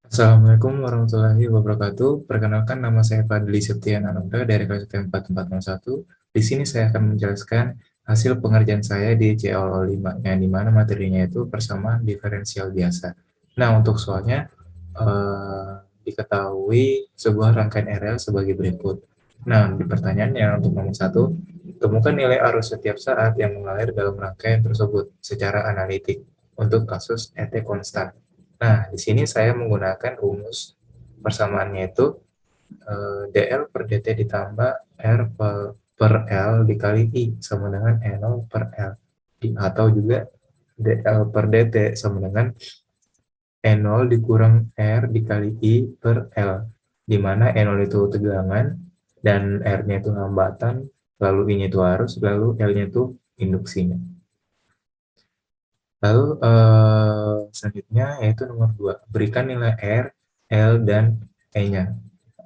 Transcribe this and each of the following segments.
Assalamualaikum warahmatullahi wabarakatuh. Perkenalkan, nama saya Fadli Septian Anugrah dari kelas P4401. Di sini saya akan menjelaskan hasil pengerjaan saya di CLO5, yang dimana materinya itu persamaan diferensial biasa. Nah, untuk soalnya, diketahui sebuah rangkaian RL sebagai berikut. Nah, di pertanyaannya untuk nomor 1, temukan nilai arus setiap saat yang mengalir dalam rangkaian tersebut secara analitik untuk kasus ET konstan. Nah, di sini saya menggunakan rumus persamaannya itu dl per dt ditambah r per L dikali I sama dengan E0 per L. Atau juga dl per dt sama dengan E0 dikurang R dikali I per L, di mana E0 itu tegangan, dan R-nya itu hambatan, lalu I-nya itu arus, lalu L-nya itu induksinya. Lalu selanjutnya yaitu nomor 2, berikan nilai R, L, dan E-nya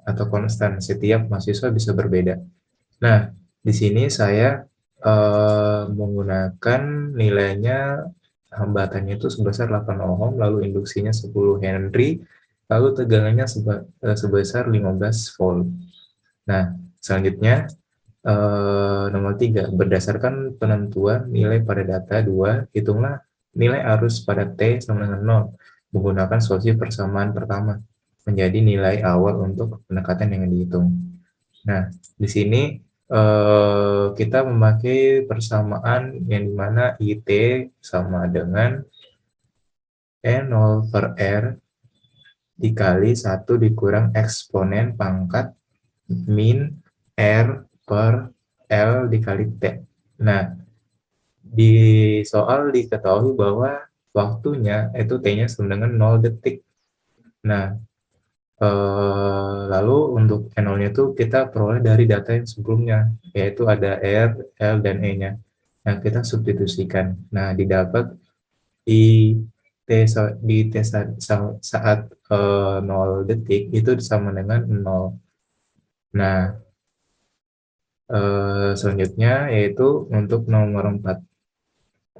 atau konstan. Setiap mahasiswa bisa berbeda. Nah, di sini saya menggunakan nilainya, hambatannya itu sebesar 8 ohm, lalu induksinya 10 Henry, lalu tegangannya sebesar 15 volt. Nah, selanjutnya nomor 3, berdasarkan penentuan nilai pada data 2, hitunglah nilai arus pada T sama dengan 0 menggunakan solusi persamaan pertama menjadi nilai awal untuk pendekatan yang dihitung. Nah, di sini kita memakai persamaan yang dimana IT sama dengan E0 per R dikali 1 dikurang eksponen pangkat min R per L dikali T. Nah, di soal diketahui bahwa waktunya itu T-nya sama dengan 0 detik. Nah, lalu untuk N0-nya itu kita peroleh dari data yang sebelumnya, yaitu ada R, L, dan E-nya. Nah, kita substitusikan. Nah, didapat di T saat 0 detik itu sama dengan 0. Nah, selanjutnya yaitu untuk nomor 4.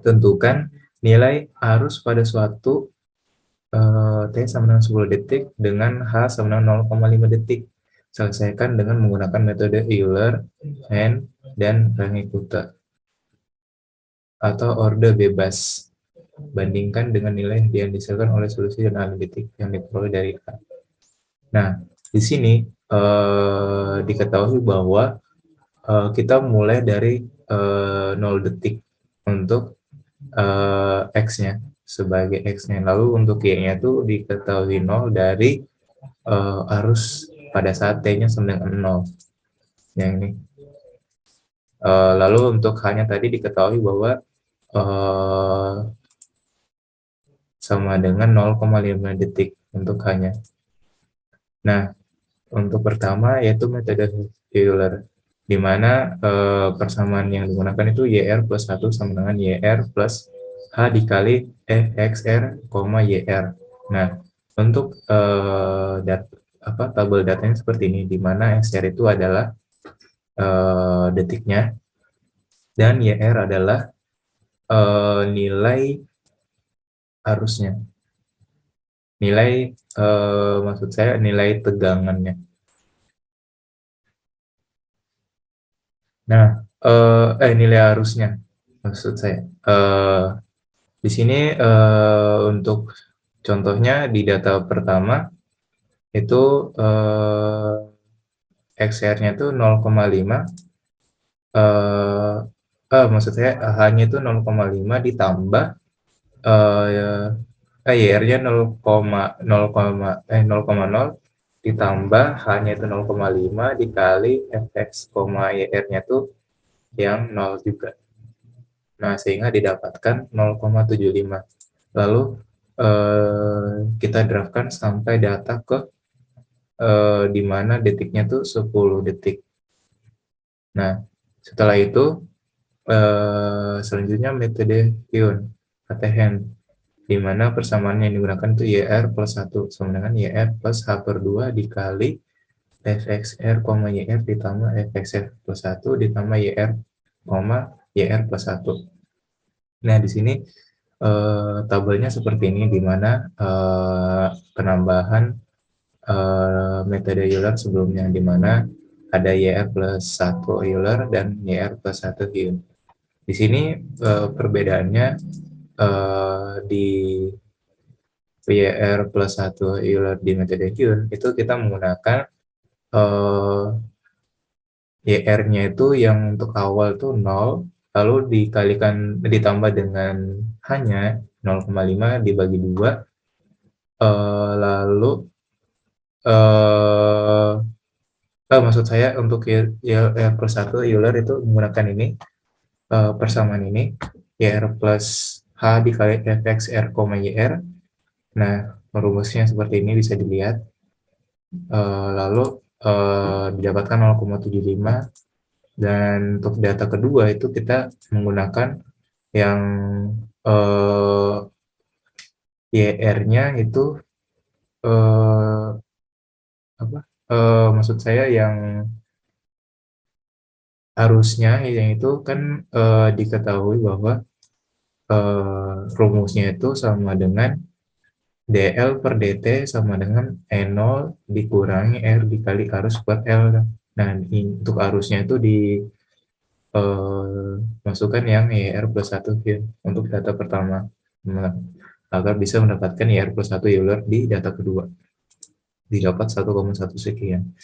Tentukan nilai arus pada suatu T sama dengan 10 detik dengan H sama dengan 0,5 detik. Selesaikan dengan menggunakan metode Euler, Hand, dan Runge-Kutta atau orde bebas. Bandingkan dengan nilai yang dihasilkan oleh solusi dan analitik yang diperoleh dari A. Nah, di sini diketahui bahwa kita mulai dari 0 detik untuk X-nya sebagai X-nya. Lalu untuk Y-nya itu diketahui 0 dari arus pada saat T-nya sama dengan 0. Yang ini. Lalu untuk H-nya tadi diketahui bahwa sama dengan 0,5 detik untuk H-nya. Nah, untuk pertama yaitu metode Euler, di mana persamaan yang digunakan itu YR plus 1 sama dengan YR plus H dikali FXR, YR. Nah, untuk tabel datanya seperti ini, di mana XR itu adalah detiknya, dan YR adalah nilai arusnya. Nilai, maksud saya nilai tegangannya. Nah, nilai arusnya, maksud saya. Di sini untuk contohnya di data pertama itu XR-nya itu 0,5, maksud saya H-nya itu 0,5 ditambah YR-nya 0,0 ditambah H-nya itu 0,5 dikali Fx, YR-nya itu yang 0 juga. Nah, sehingga didapatkan 0,75. Lalu kita draftkan sampai data ke di mana detiknya tuh 10 detik. Nah, setelah itu selanjutnya metode Kyun atau Hand, di mana persamaan yang digunakan itu YR plus 1 sama dengan YR plus H per 2 dikali FXR, YR ditambah FXR plus 1 ditambah YR, YR plus 1. Nah, di sini tabelnya seperti ini, di mana penambahan metode Euler sebelumnya, di mana ada YR plus 1 Euler dan YR plus 1 Hyun. Di sini perbedaannya di YR plus 1 Euler di metode Hyun itu kita menggunakan YR-nya itu yang untuk awal tuh 0, lalu dikalikan ditambah dengan hanya 0,5 dibagi 2, lalu eh maksud saya untuk YR plus 1 Euler itu menggunakan ini, persamaan ini, YR plus H dikali Fx R, YR. Nah, rumusnya seperti ini bisa dilihat. Lalu didapatkan 0,75, dan untuk data kedua itu kita menggunakan yang YR-nya itu apa? Maksud saya yang harusnya yang itu kan diketahui bahwa rumusnya itu sama dengan dl per dt sama dengan E0 dikurangi R dikali arus per L. Nah, untuk arusnya itu masukkan yang YR plus 1 untuk data pertama, agar bisa mendapatkan YR plus 1 Euler di data kedua, didapat 1,1 sekian.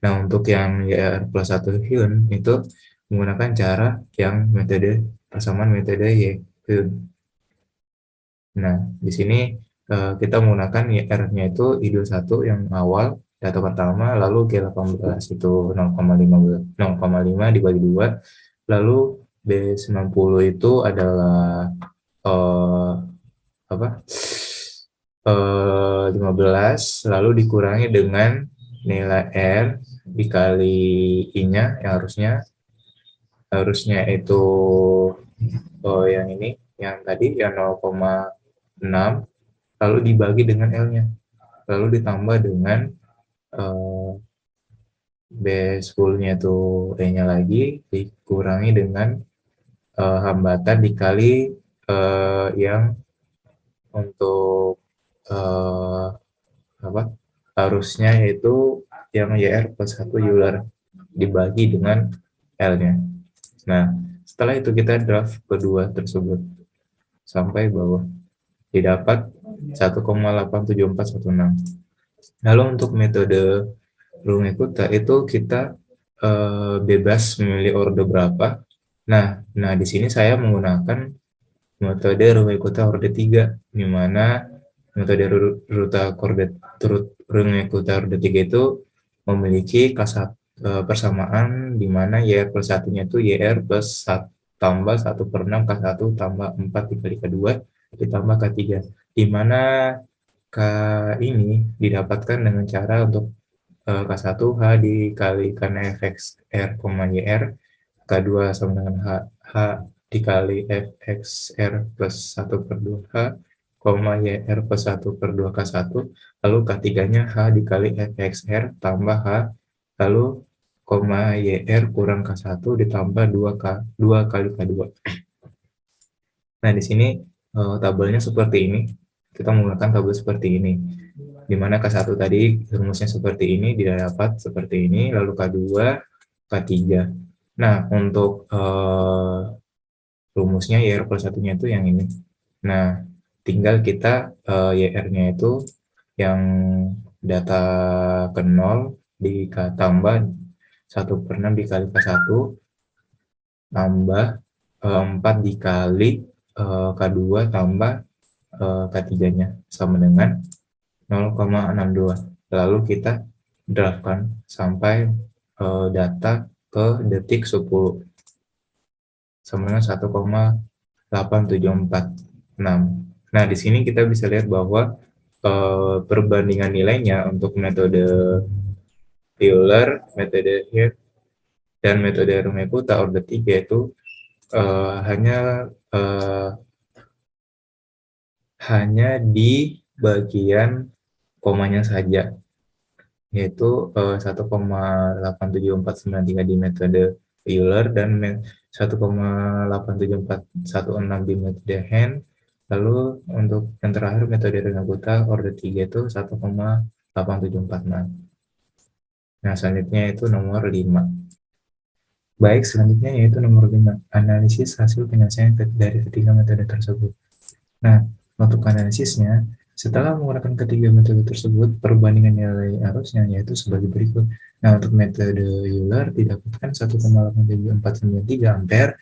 Nah, untuk yang YR plus 1 Hyun itu menggunakan cara yang metode persamaan metode Y-Hyun. Nah, di sini kita menggunakan YR-nya itu I21 yang awal, data pertama, lalu G18 itu 0,5 dibagi 2, lalu B90 itu adalah apa? 15, lalu dikurangi dengan nilai R dikali I-nya yang harusnya itu yang ini, yang tadi yang 0,6, lalu dibagi dengan L-nya, lalu ditambah dengan B10-nya itu E-nya lagi, dikurangi dengan hambatan dikali yang untuk apa, harusnya yaitu yang YR plus 1 Euler dibagi dengan L-nya. Nah, setelah itu kita draft kedua tersebut sampai bawah, didapat 1,87416. Lalu untuk metode Rumekuta itu kita bebas memilih orde berapa. Nah, di sini saya menggunakan metode Rumekuta orde 3, di mana metode Rumekuta orde 3 itu memiliki persamaan di mana YR plus 1-nya itu YR plus 1 tambah 1/6 K1 tambah 4 dikali K2 ditambah K3, di mana K ini didapatkan dengan cara untuk K1 H dikalikan Fx R, YR, K2 sama dengan H dikali Fx R plus 1/2 H, YR plus 1/2 K1, lalu K3-nya H dikali Fx R tambah H, lalu YR kurang K1 ditambah 2 kali K2. Nah, di sini tabelnya seperti ini. Kita menggunakan tabel seperti ini, di mana K1 tadi rumusnya seperti ini, didapat seperti ini, lalu K2, K3. Nah, untuk rumusnya YR plus 1-nya itu yang ini. Nah, tinggal kita YR-nya itu yang data ke 0 ditambah 1/6 dikali K1 tambah 4 dikali K2 tambah K3-nya sama dengan 0,62. Lalu kita draftkan sampai data ke detik 10 sama dengan 1,8746. Nah, di sini kita bisa lihat bahwa perbandingan nilainya untuk metode Euler, metode Hirt, dan metode Rumekuta orde 3 itu hanya di bagian komanya saja, yaitu 1,87493 di metode Euler dan 1,87416 di metode Hand, Lalu untuk yang terakhir metode Rengabuta orde 3 itu 1,8746. Nah, selanjutnya itu nomor 5. Baik, selanjutnya yaitu nomor 5, analisis hasil penyelesaian dari ketiga metode tersebut. Nah, untuk analisisnya, setelah menggunakan ketiga metode tersebut, perbandingan nilai arusnya yaitu sebagai berikut. Nah, untuk metode Euler didapatkan 1,87493 ampere,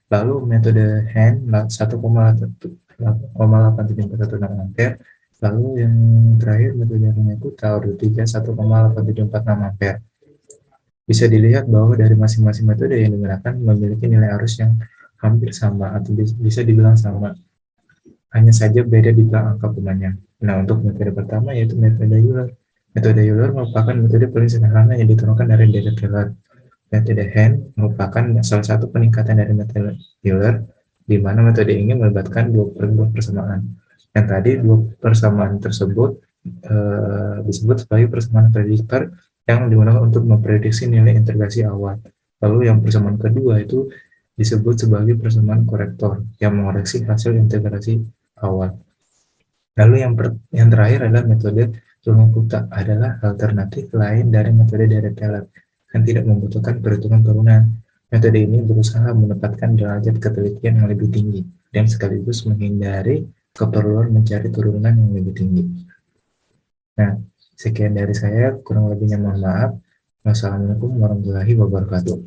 lalu metode Hand 1,87416 ampere, lalu yang terakhir metode Rengabuta order 3 1,8746 ampere. Bisa dilihat bahwa dari masing-masing metode yang digunakan memiliki nilai arus yang hampir sama atau bisa dibilang sama, hanya saja beda di belakang angka komanya. Nah, untuk metode pertama yaitu metode Euler. Metode Euler merupakan metode paling sederhana yang diturunkan dari data Taylor. Metode Hand merupakan salah satu peningkatan dari metode Euler, di mana metode ini melibatkan dua persamaan. Yang tadi dua persamaan tersebut disebut sebagai persamaan prediktor yang digunakan untuk memprediksi nilai integrasi awal. Lalu yang persamaan kedua itu disebut sebagai persamaan korektor yang mengoreksi hasil integrasi awal. Lalu yang terakhir adalah metode Runge-Kutta, adalah alternatif lain dari metode Dirac-Taylor yang tidak membutuhkan perhitungan turunan. Metode ini berusaha menempatkan derajat ketelitian yang lebih tinggi dan sekaligus menghindari keperluan mencari turunan yang lebih tinggi. Nah, sekian dari saya, kurang lebihnya mohon maaf. Wassalamualaikum warahmatullahi wabarakatuh.